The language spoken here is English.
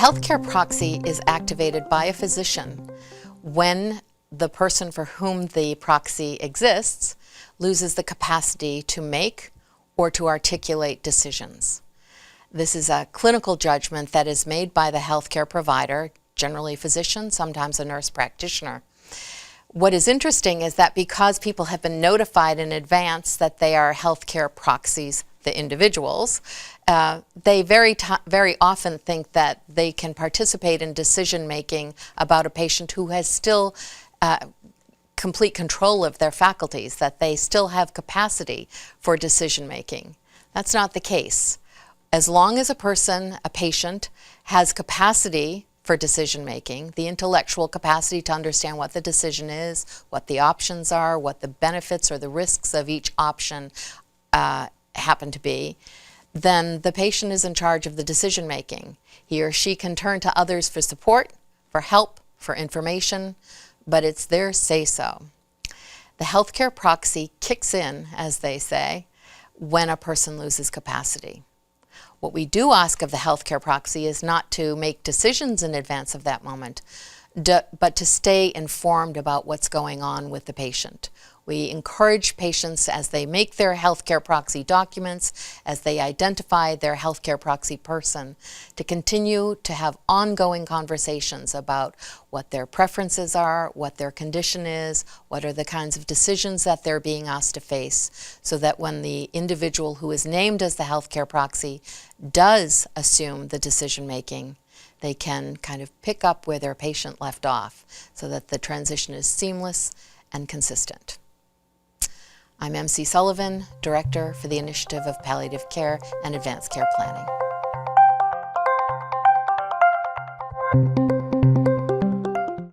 healthcare proxy is activated by a physician when the person for whom the proxy exists loses the capacity to make or to articulate decisions. This is a clinical judgment that is made by the healthcare provider, generally a physician, sometimes a nurse practitioner. What is interesting is that because people have been notified in advance that they are healthcare proxies, the individuals, they very often think that they can participate in decision making about a patient who has still complete control of their faculties, that they still have capacity for decision making. That's not the case. As long as a patient, has capacity for decision making, the intellectual capacity to understand what the decision is, what the options are, what the benefits or the risks of each option happen to be, then the patient is in charge of the decision making. He or she can turn to others for support, for help, for information, but it's their say-so. The healthcare proxy kicks in, as they say, when a person loses capacity. What we do ask of the healthcare proxy is not to make decisions in advance of that moment, but to stay informed about what's going on with the patient. We encourage patients as they make their healthcare proxy documents, as they identify their healthcare proxy person, to continue to have ongoing conversations about what their preferences are, what their condition is, what are the kinds of decisions that they're being asked to face, so that when the individual who is named as the healthcare proxy does assume the decision making, they can kind of pick up where their patient left off so that the transition is seamless and consistent. I'm MC Sullivan, Director for the Initiative of Palliative Care and Advanced Care Planning.